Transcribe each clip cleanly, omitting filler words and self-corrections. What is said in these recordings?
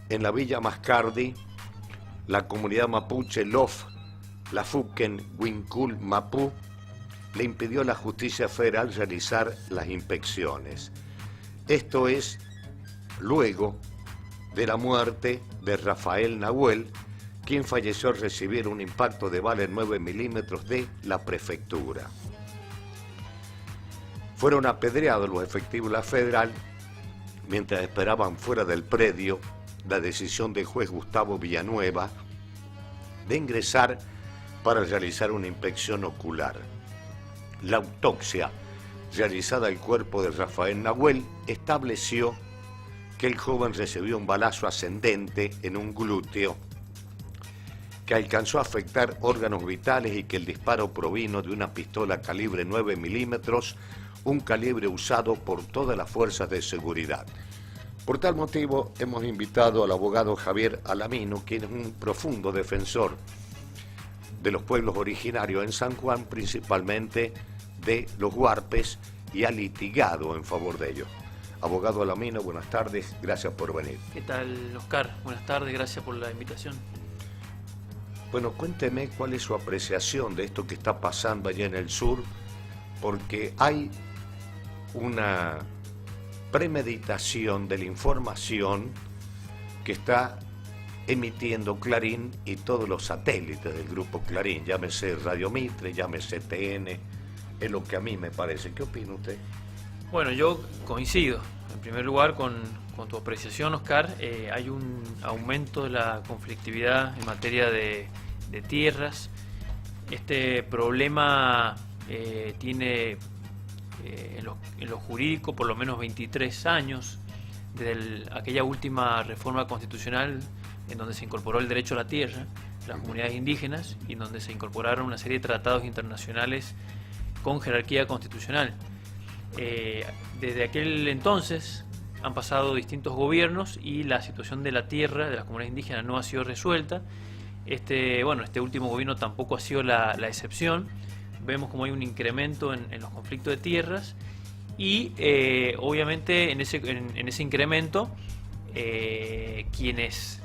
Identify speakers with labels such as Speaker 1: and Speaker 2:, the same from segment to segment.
Speaker 1: en la Villa Mascardi, la comunidad mapuche Lof, la Fuken, Wincul, Mapú, le impidió a la justicia federal realizar las inspecciones. Esto es luego de la muerte de Rafael Nahuel, quien falleció al recibir un impacto de bala en 9 milímetros de la prefectura. Fueron apedreados los efectivos de la federal mientras esperaban fuera del predio la decisión del juez Gustavo Villanueva de ingresar para realizar una inspección ocular. La autopsia realizada al cuerpo de Rafael Nahuel estableció que el joven recibió un balazo ascendente en un glúteo que alcanzó a afectar órganos vitales y que el disparo provino de una pistola calibre 9 milímetros, un calibre usado por todas las fuerzas de seguridad. Por tal motivo, hemos invitado al abogado Javier Alamino, quien es un profundo defensor de los pueblos originarios en San Juan, principalmente de los huarpes, y ha litigado en favor de ellos. Abogado Alamino, buenas tardes, gracias por venir.
Speaker 2: ¿Qué tal, Oscar? Buenas tardes, gracias por la invitación.
Speaker 1: Bueno, cuénteme cuál es su apreciación de esto que está pasando allá en el sur, porque hay una premeditación de la información que está emitiendo Clarín y todos los satélites del grupo Clarín, llámese Radio Mitre, llámese TN, es lo que a mí me parece. ¿Qué opina usted?
Speaker 2: Bueno, yo coincido, en primer lugar, con tu apreciación, Oscar. Hay un aumento de la conflictividad en materia de tierras. Este problema tiene en lo jurídico por lo menos 23 años, desde aquella última reforma constitucional en donde se incorporó el derecho a la tierra, las comunidades indígenas, y en donde se incorporaron una serie de tratados internacionales con jerarquía constitucional. Desde aquel entonces han pasado distintos gobiernos y la situación de la tierra de las comunidades indígenas no ha sido resuelta. Este último gobierno tampoco ha sido la excepción. Vemos como hay un incremento en los conflictos de tierras y obviamente en ese incremento quienes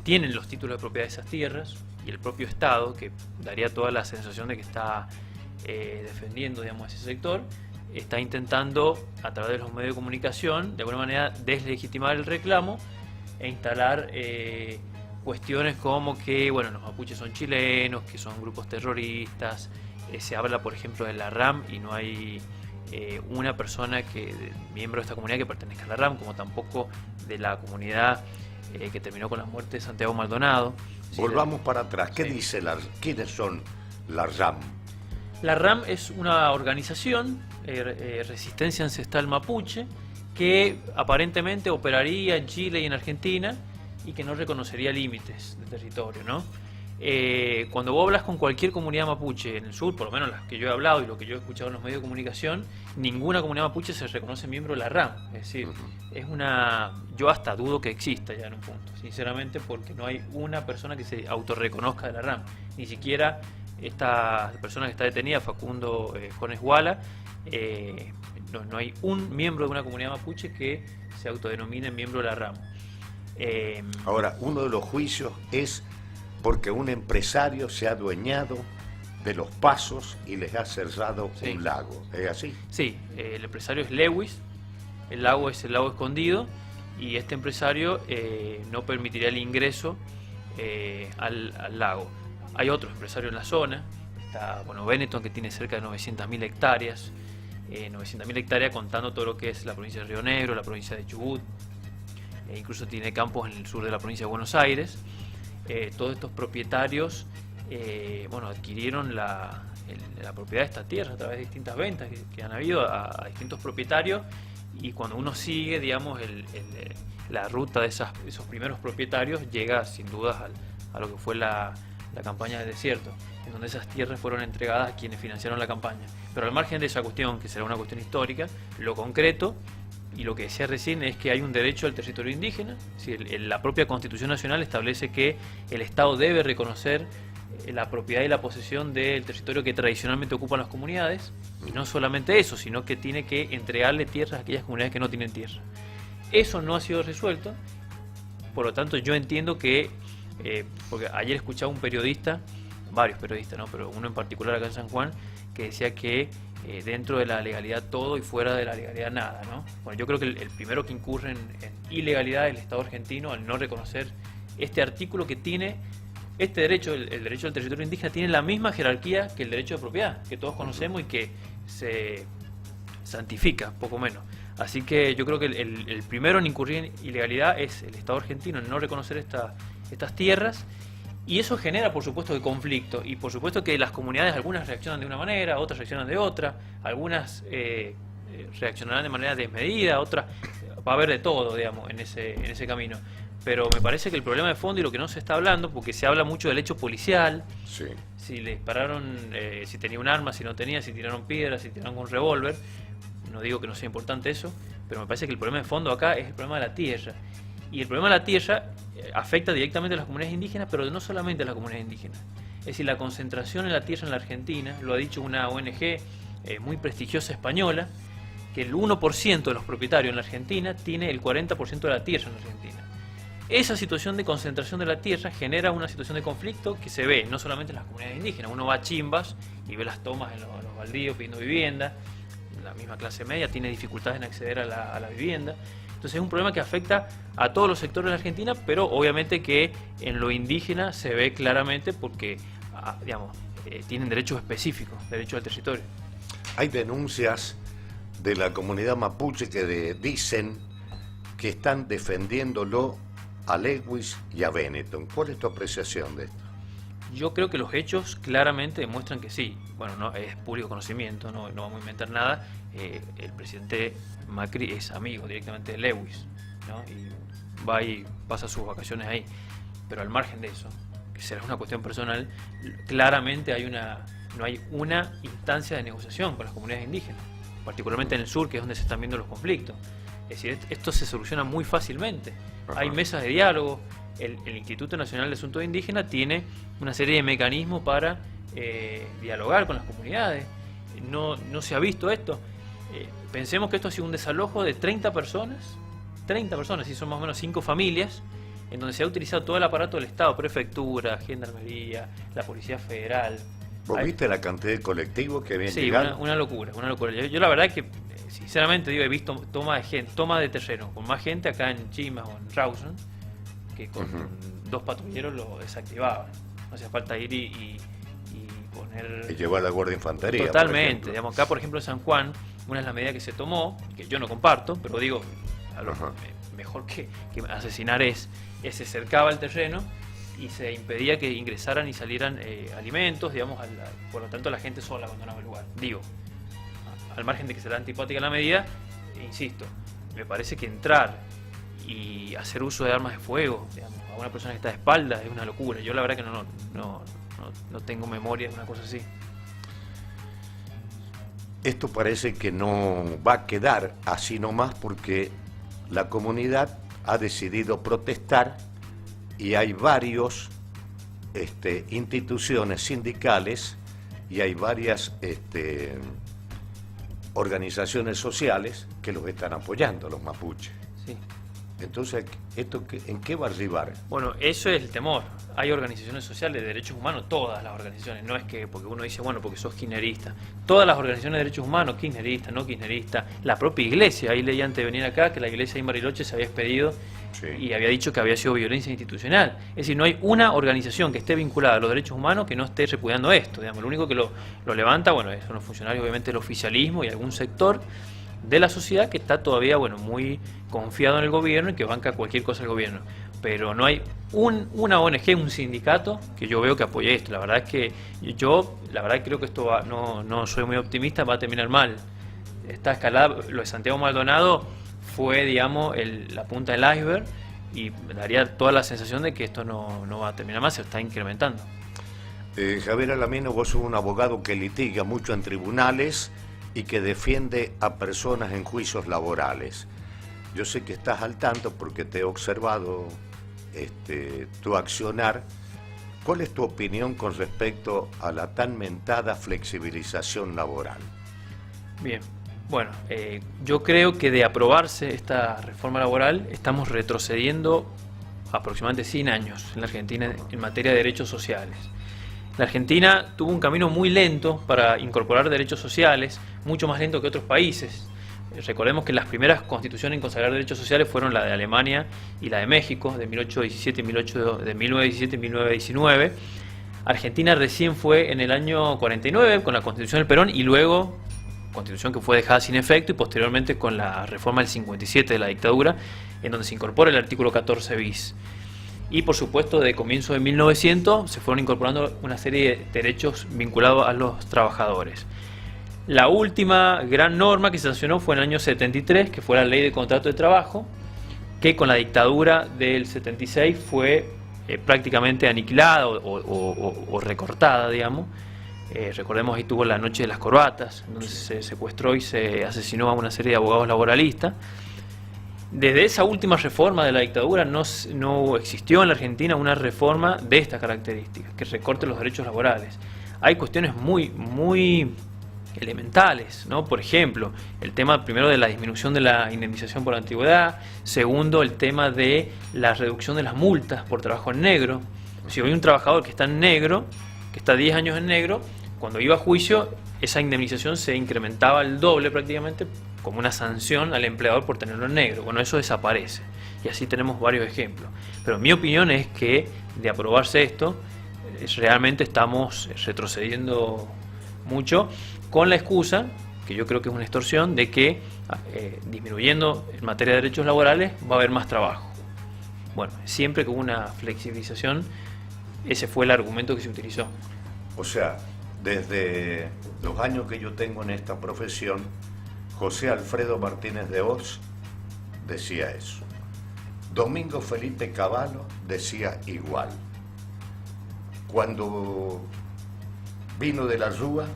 Speaker 2: tienen los títulos de propiedad de esas tierras y el propio Estado, que daría toda la sensación de que está defendiendo, digamos, ese sector, está intentando a través de los medios de comunicación de alguna manera deslegitimar el reclamo e instalar cuestiones como que, bueno, los mapuches son chilenos, que son grupos terroristas. Se habla, por ejemplo, de la RAM y no hay una persona miembro de esta comunidad que pertenezca a la RAM, como tampoco de la comunidad que terminó con la muerte de Santiago Maldonado.
Speaker 1: Volvamos para atrás. ¿Qué
Speaker 2: Sí.
Speaker 1: dice quiénes son la RAM?
Speaker 2: La RAM es una organización, Resistencia Ancestral Mapuche, que aparentemente operaría en Chile y en Argentina y que no reconocería límites de territorio, ¿no? Cuando vos hablas con cualquier comunidad mapuche en el sur, por lo menos las que yo he hablado y lo que yo he escuchado en los medios de comunicación, ninguna comunidad mapuche se reconoce miembro de la RAM. Es decir, yo hasta dudo que exista ya en un punto, sinceramente, porque no hay una persona que se autorreconozca de la RAM. Ni siquiera esta persona que está detenida, Facundo Jones Guala, no hay un miembro de una comunidad mapuche que se autodenomine miembro de la RAM.
Speaker 1: Ahora, uno de los juicios es porque un empresario se ha adueñado de los pasos y les ha cerrado
Speaker 2: Sí.
Speaker 1: un lago. ¿Es así?
Speaker 2: Sí, el empresario es Lewis, el lago es el lago escondido y este empresario no permitiría el ingreso al lago. Hay otros empresarios en la zona, está Benetton, que tiene cerca de 900.000 hectáreas, 900.000 hectáreas contando todo lo que es la provincia de Río Negro, la provincia de Chubut, incluso tiene campos en el sur de la provincia de Buenos Aires. Todos estos propietarios adquirieron la propiedad de esta tierra a través de distintas ventas que han habido a distintos propietarios, y cuando uno sigue, digamos, la ruta de esos primeros propietarios, llega sin dudas a lo que fue la campaña del desierto, en donde esas tierras fueron entregadas a quienes financiaron la campaña. Pero al margen de esa cuestión, que será una cuestión histórica, lo concreto y lo que decía recién es que hay un derecho al territorio indígena. Es decir, la propia Constitución Nacional establece que el Estado debe reconocer la propiedad y la posesión del territorio que tradicionalmente ocupan las comunidades, y no solamente eso, sino que tiene que entregarle tierras a aquellas comunidades que no tienen tierra. Eso no ha sido resuelto Por lo tanto, yo entiendo que, porque ayer escuchaba un periodista, varios periodistas, ¿no? Pero uno en particular acá en San Juan, que decía que dentro de la legalidad todo y fuera de la legalidad nada, ¿no? Bueno, yo creo que el primero que incurre en ilegalidad es el Estado argentino al no reconocer este artículo que tiene, este derecho, el derecho al territorio indígena, tiene la misma jerarquía que el derecho de propiedad, que todos conocemos y que se santifica, poco menos. Así que yo creo que el primero en incurrir en ilegalidad es el Estado argentino en no reconocer estas tierras. Y eso genera, por supuesto, conflicto. Y por supuesto que las comunidades, algunas reaccionan de una manera, otras reaccionan de otra, algunas reaccionarán de manera desmedida, otras... Va a haber de todo, digamos, en ese camino. Pero me parece que el problema de fondo y lo que no se está hablando, porque se habla mucho del hecho policial, sí, si le dispararon, si tenía un arma, si no tenía, si tiraron piedras, si tiraron con un revólver, no digo que no sea importante eso, pero me parece que el problema de fondo acá es el problema de la tierra. Y el problema de la tierra afecta directamente a las comunidades indígenas, pero no solamente a las comunidades indígenas. Es decir, la concentración en la tierra en la Argentina, lo ha dicho una ONG muy prestigiosa española, que el 1% de los propietarios en la Argentina tiene el 40% de la tierra en la Argentina. Esa situación de concentración de la tierra genera una situación de conflicto que se ve no solamente en las comunidades indígenas. Uno va a Chimbas y ve las tomas en los baldíos pidiendo vivienda. La misma clase media tiene dificultades en acceder a la vivienda. Entonces es un problema que afecta a todos los sectores de la Argentina, pero obviamente que en lo indígena se ve claramente porque, digamos, tienen derechos específicos, derecho al territorio.
Speaker 1: Hay denuncias de la comunidad mapuche que dicen que están defendiéndolo a Lewis y a Benetton. ¿Cuál es tu apreciación de esto?
Speaker 2: Yo creo que los hechos claramente demuestran que sí. Bueno, no es público conocimiento, no vamos a inventar nada. El presidente Macri es amigo directamente de Lewis, ¿no? Y va y pasa sus vacaciones ahí. Pero al margen de eso, que será una cuestión personal, claramente no hay una instancia de negociación con las comunidades indígenas, particularmente en el sur, que es donde se están viendo los conflictos. Es decir, esto se soluciona muy fácilmente. Ajá. Hay mesas de diálogo. El Instituto Nacional de Asuntos Indígenas tiene una serie de mecanismos para dialogar con las comunidades. No se ha visto esto. Pensemos que esto ha sido un desalojo de 30 personas, y son más o menos 5 familias, en donde se ha utilizado todo el aparato del Estado, prefectura, gendarmería, la Policía Federal.
Speaker 1: ¿Vos viste la cantidad de colectivos que habían llegado?
Speaker 2: Sí, una locura. Yo la verdad que, sinceramente digo, he visto toma de terreno con más gente acá en Chimas o en Rawson, que con 2 patrulleros lo desactivaban. No hacía falta ir y poner...
Speaker 1: Y llevar la Guardia de Infantería.
Speaker 2: Totalmente. Digamos, acá, por ejemplo, en San Juan, una es la medida que se tomó, que yo no comparto, pero digo, mejor que asesinar se cercaba el terreno y se impedía que ingresaran y salieran alimentos, digamos, por lo tanto la gente sola abandonaba el lugar. Digo, al margen de que será antipática la medida, insisto, me parece que entrar y hacer uso de armas de fuego, digamos, a una persona que está de espaldas es una locura. Yo la verdad que no tengo memoria de una cosa así.
Speaker 1: Esto parece que no va a quedar así nomás porque la comunidad ha decidido protestar y hay varios instituciones sindicales y hay varias organizaciones sociales que los están apoyando, los mapuches.
Speaker 2: Sí.
Speaker 1: Entonces, ¿esto en qué va a arribar?
Speaker 2: Bueno, eso es el temor. Hay organizaciones sociales de derechos humanos, todas las organizaciones. No es que porque uno dice, bueno, porque sos kirchnerista. Todas las organizaciones de derechos humanos, kirchneristas, no kirchneristas, la propia iglesia. Ahí leí antes de venir acá que la iglesia en Bariloche se había expedido y había dicho que había sido violencia institucional. Es decir, no hay una organización que esté vinculada a los derechos humanos que no esté repudiando esto. Digamos, lo único que lo levanta, bueno, son los funcionarios obviamente del oficialismo y algún sector de la sociedad que está todavía, bueno, muy confiado en el gobierno y que banca cualquier cosa del gobierno. Pero no hay una ONG, un sindicato que yo veo que apoye esto. La verdad es que creo que esto no soy muy optimista, va a terminar mal. Esta escalada, lo de Santiago Maldonado fue, digamos, la punta del iceberg y daría toda la sensación de que esto no va a terminar mal, se está incrementando.
Speaker 1: Javier Alamino, vos sos un abogado que litiga mucho en tribunales y que defiende a personas en juicios laborales. Yo sé que estás al tanto porque te he observado tu accionar. ¿Cuál es tu opinión con respecto a la tan mentada flexibilización laboral?
Speaker 2: Bien, bueno, yo creo que de aprobarse esta reforma laboral estamos retrocediendo aproximadamente 100 años en la Argentina en materia de derechos sociales. La Argentina tuvo un camino muy lento para incorporar derechos sociales, mucho más lento que otros países. Recordemos que las primeras constituciones en consagrar derechos sociales fueron la de Alemania y la de México, de 1817 de 1917 y 1919. Argentina recién fue en el año 49 con la Constitución del Perón y luego, constitución que fue dejada sin efecto, y posteriormente con la reforma del 57 de la dictadura, en donde se incorpora el artículo 14 bis. Y por supuesto, de comienzo de 1900 se fueron incorporando una serie de derechos vinculados a los trabajadores. La última gran norma que se sancionó fue en el año 73, que fue la Ley de Contrato de Trabajo, que con la dictadura del 76 fue prácticamente aniquilada o recortada, digamos. Recordemos, ahí tuvo la noche de las corbatas, donde se secuestró y se asesinó a una serie de abogados laboralistas. Desde esa última reforma de la dictadura no existió en la Argentina una reforma de estas características, que recorte los derechos laborales. Hay cuestiones muy elementales, ¿no? Por ejemplo, el tema primero de la disminución de la indemnización por antigüedad, segundo, el tema de la reducción de las multas por trabajo en negro. Si hay un trabajador que está en negro, que está 10 años en negro, cuando iba a juicio, esa indemnización se incrementaba el doble prácticamente, como una sanción al empleador por tenerlo en negro. Bueno, eso desaparece. Y así tenemos varios ejemplos. Pero mi opinión es que, de aprobarse esto, realmente estamos retrocediendo mucho, con la excusa, que yo creo que es una extorsión, de que disminuyendo en materia de derechos laborales va a haber más trabajo. Bueno, siempre que hubo una flexibilización, ese fue el argumento que se utilizó.
Speaker 1: O sea, desde los años que yo tengo en esta profesión, José Alfredo Martínez de Oz decía eso. Domingo Felipe Cavallo decía igual. Cuando vino de la Rúa,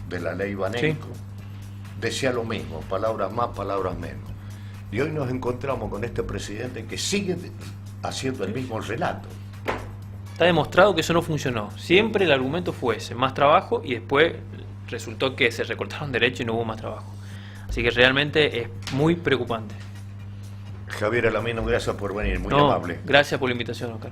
Speaker 1: de la ley Banenco, sí, decía lo mismo, palabras más, palabras menos. Y hoy nos encontramos con este presidente que sigue haciendo el mismo relato.
Speaker 2: Está demostrado que eso no funcionó. Siempre el argumento fue ese, más trabajo, y después resultó que se recortaron derechos y no hubo más trabajo. Así que realmente es muy preocupante.
Speaker 1: Javier Alamino, gracias por venir, muy amable.
Speaker 2: Gracias por la invitación, Oscar.